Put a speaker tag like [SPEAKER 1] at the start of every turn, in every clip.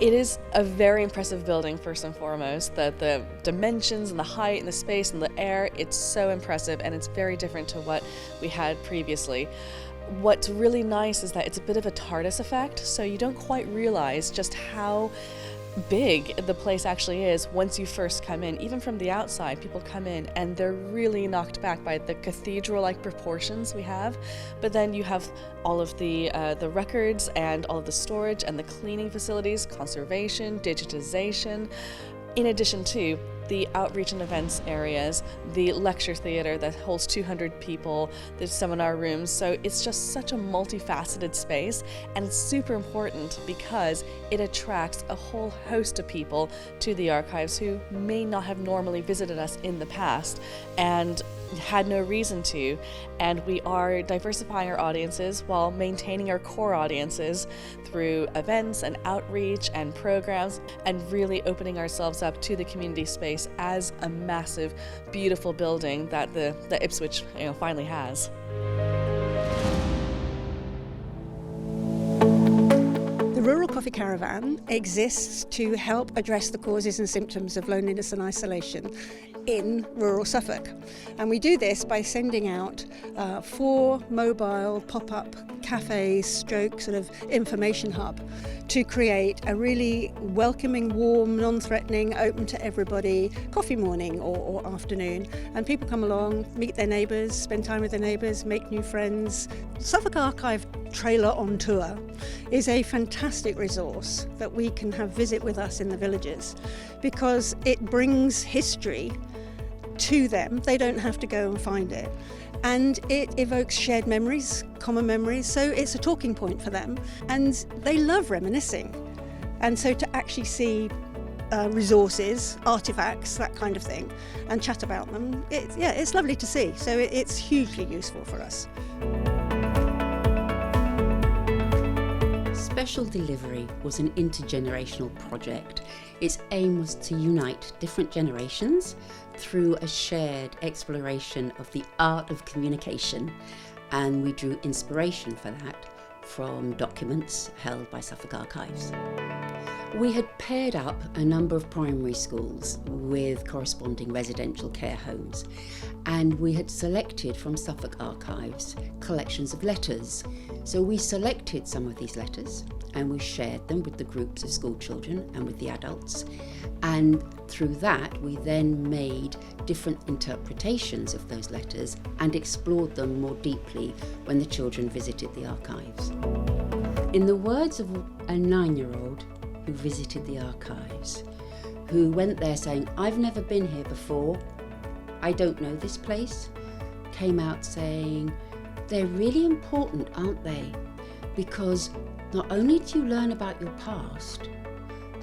[SPEAKER 1] It is a very impressive building, first and foremost. The dimensions and the height and the space and the air, it's so impressive, and it's very different to what we had previously. What's really nice is that it's a bit of a TARDIS effect, so you don't quite realize just how big the place actually is once you first come in. Even from the outside, people come in and they're really knocked back by the cathedral-like proportions we have. But then you have all of the records and all of the storage and the cleaning facilities, conservation, digitization, in addition to the outreach and events areas, the lecture theater that holds 200 people, the seminar rooms. So it's just such a multifaceted space, and it's super important because it attracts a whole host of people to the archives who may not have normally visited us in the past and had no reason to. And we are diversifying our audiences while maintaining our core audiences through events and outreach and programs, and really opening ourselves up to the community space as a massive, beautiful building that the Ipswich finally has.
[SPEAKER 2] The Rural Coffee Caravan exists to help address the causes and symptoms of loneliness and isolation in rural Suffolk. And we do this by sending out 4 mobile pop-up cafes stroke sort of information hub to create a really welcoming, warm, non-threatening, open to everybody coffee morning or afternoon. And people come along, meet their neighbours, spend time with their neighbours, make new friends. Suffolk Archive Trailer on Tour is a fantastic resource that we can have visit with us in the villages, because it brings history to them. They don't have to go and find it. And it evokes shared memories, common memories, so it's a talking point for them. And they love reminiscing. And so to actually see resources, artifacts, that kind of thing, and chat about them, it's lovely to see. So it's hugely useful for us.
[SPEAKER 3] Special Delivery was an intergenerational project. Its aim was to unite different generations through a shared exploration of the art of communication, and we drew inspiration for that from documents held by Suffolk Archives. We had paired up a number of primary schools with corresponding residential care homes, and we had selected from Suffolk Archives collections of letters. So we selected some of these letters and we shared them with the groups of school children and with the adults, and through that we then made different interpretations of those letters and explored them more deeply when the children visited the archives. In the words of a 9-year-old who visited the archives, who went there saying, "I've never been here before, I don't know this place," came out saying, "They're really important, aren't they? Because not only do you learn about your past,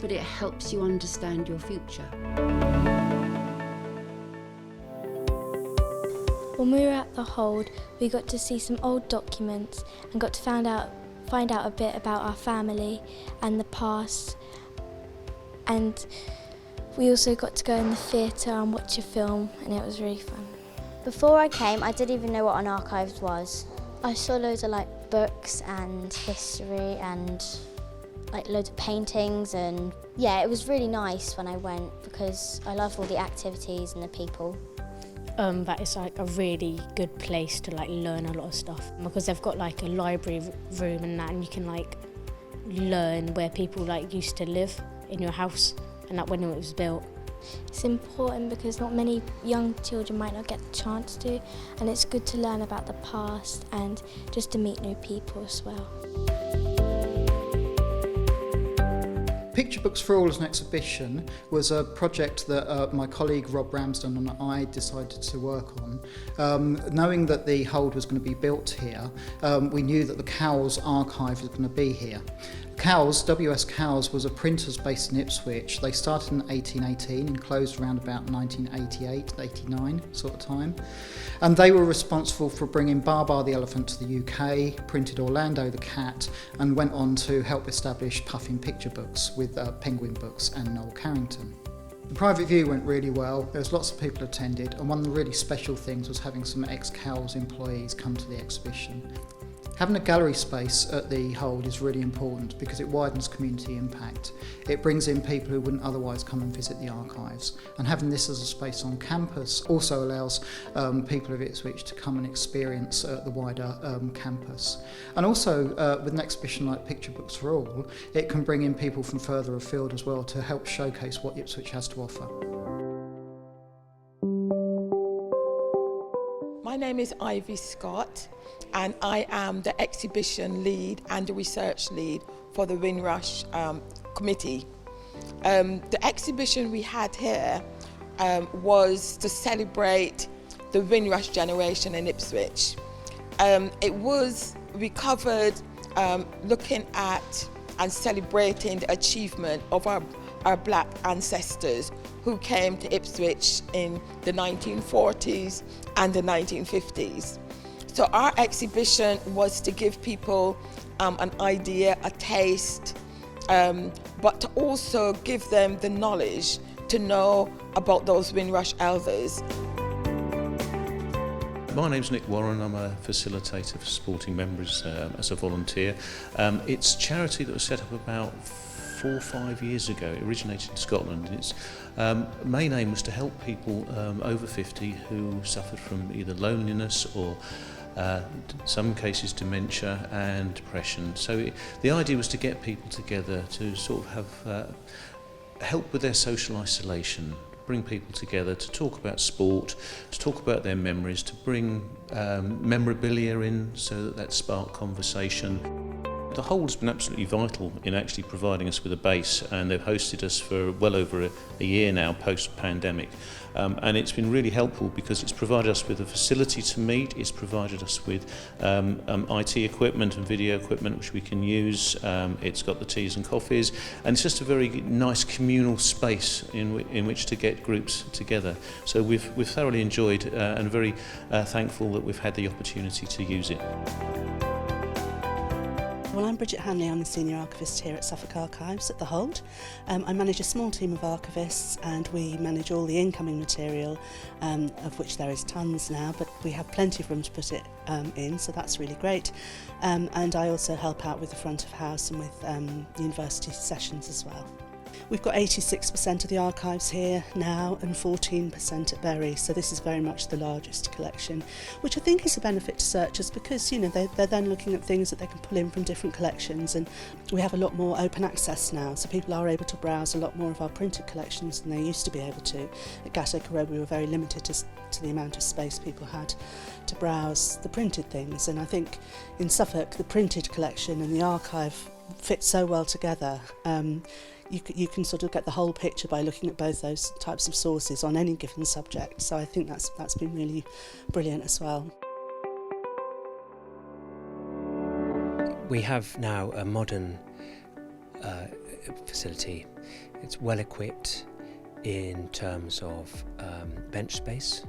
[SPEAKER 3] but it helps you understand your future."
[SPEAKER 4] When we were at the hold, we got to see some old documents and got to find out a bit about our family and the past. And we also got to go in the theatre and watch a film, and it was really fun.
[SPEAKER 5] Before I came, I didn't even know what an archives was. I saw loads of books and history and loads of paintings, and it was really nice when I went because I love all the activities and the people.
[SPEAKER 6] That is a really good place to learn a lot of stuff, because they've got a library room and that, and you can learn where people used to live in your house and that when it was built.
[SPEAKER 4] It's important because not many young children might not get the chance to, and it's good to learn about the past and just to meet new people as well.
[SPEAKER 7] Picture Books for All as an exhibition was a project that my colleague Rob Ramsden and I decided to work on. Knowing that the hold was going to be built here, we knew that the Cowes archive was going to be here. Cowes, W.S. Cowes, was a printers based in Ipswich. They started in 1818 and closed around about 1988, 89 sort of time. And they were responsible for bringing Bar the elephant to the UK, printed Orlando the cat, and went on to help establish Puffin Picture Books with Penguin Books and Noel Carrington. The private view went really well. There was lots of people attended, and one of the really special things was having some ex-Cowes employees come to the exhibition. Having a gallery space at the Hold is really important because it widens community impact. It brings in people who wouldn't otherwise come and visit the archives. And having this as a space on campus also allows people of Ipswich to come and experience the wider campus. And also with an exhibition like Picture Books for All, it can bring in people from further afield as well to help showcase what Ipswich has to offer.
[SPEAKER 8] My name is Ivy Scott, and I am the exhibition lead and the research lead for the Windrush committee. The exhibition we had here was to celebrate the Windrush generation in Ipswich. We covered looking at and celebrating the achievement of our black ancestors who came to Ipswich in the 1940s and the 1950s. So our exhibition was to give people an idea, a taste, but to also give them the knowledge to know about those Windrush elders.
[SPEAKER 9] My name's Nick Warren. I'm a facilitator for supporting members as a volunteer. It's a charity that was set up about 4 or 5 years ago. It originated in Scotland. Its main aim was to help people over 50 who suffered from either loneliness or some cases dementia and depression. So the idea was to get people together to sort of have help with their social isolation, bring people together to talk about sport, to talk about their memories, to bring memorabilia in so that sparked conversation. The Hold has been absolutely vital in actually providing us with a base, and they've hosted us for well over a year now post-pandemic. And it's been really helpful because it's provided us with a facility to meet, it's provided us with IT equipment and video equipment which we can use, it's got the teas and coffees, and it's just a very nice communal space in which to get groups together. So we've thoroughly enjoyed and very thankful that we've had the opportunity to use it.
[SPEAKER 10] Well, I'm Bridget Handley. I'm the Senior Archivist here at Suffolk Archives at the Hold. I manage a small team of archivists, and we manage all the incoming material, of which there is tons now, but we have plenty of room to put it in, so that's really great. And I also help out with the front of house and with university sessions as well. We've got 86% of the archives here now and 14% at Bury, so this is very much the largest collection, which I think is a benefit to searchers because, you know, they're then looking at things that they can pull in from different collections, and we have a lot more open access now, so people are able to browse a lot more of our printed collections than they used to be able to. At Gatwick Road we were very limited to the amount of space people had to browse the printed things, and I think in Suffolk the printed collection and the archive fit so well together. You can sort of get the whole picture by looking at both those types of sources on any given subject. So I think that's been really brilliant as well.
[SPEAKER 11] We have now a modern facility. It's well equipped in terms of bench space.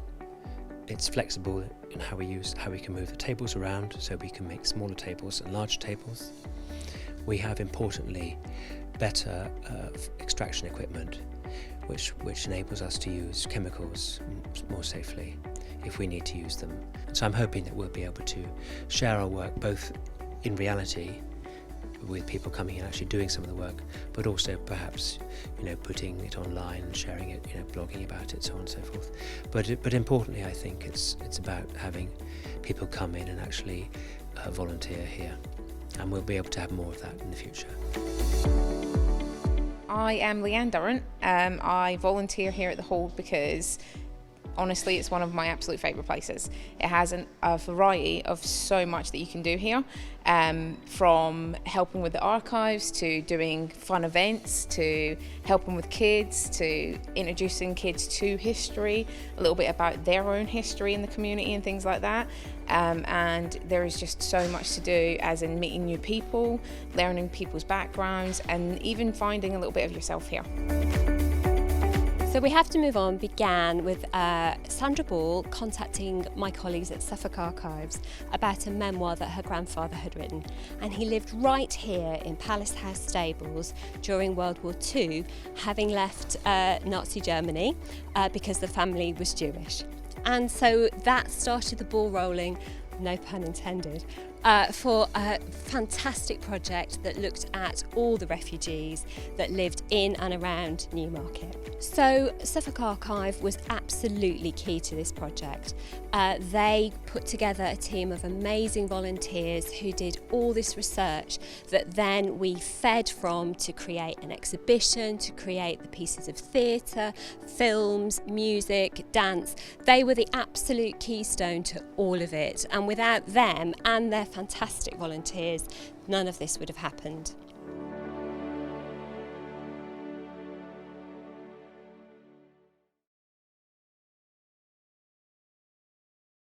[SPEAKER 11] It's flexible in how we can move the tables around, so we can make smaller tables and larger tables. We have, importantly, better extraction equipment, which enables us to use chemicals more safely if we need to use them. So I'm hoping that we'll be able to share our work both in reality with people coming and actually doing some of the work, but also perhaps, you know, putting it online and sharing it, you know, blogging about it, so on and so forth. But importantly, I think it's about having people come in and actually volunteer here, and we'll be able to have more of that in the future.
[SPEAKER 12] I am Leanne Durrant. I volunteer here at the Hold because honestly it's one of my absolute favourite places. It has a variety of so much that you can do here, from helping with the archives to doing fun events to helping with kids to introducing kids to history, a little bit about their own history in the community and things like that. And there is just so much to do, as in meeting new people, learning people's backgrounds, and even finding a little bit of yourself here.
[SPEAKER 13] So We Have to Move On began with Sandra Ball contacting my colleagues at Suffolk Archives about a memoir that her grandfather had written, and he lived right here in Palace House Stables during World War II, having left Nazi Germany because the family was Jewish. And so that started the ball rolling, no pun intended, for a fantastic project that looked at all the refugees that lived in and around Newmarket. So Suffolk Archive was absolutely key to this project. They put together a team of amazing volunteers who did all this research that then we fed from to create an exhibition, to create the pieces of theatre, films, music, dance. They were the absolute keystone to all of it, and without them and their fantastic volunteers, none of this would have happened.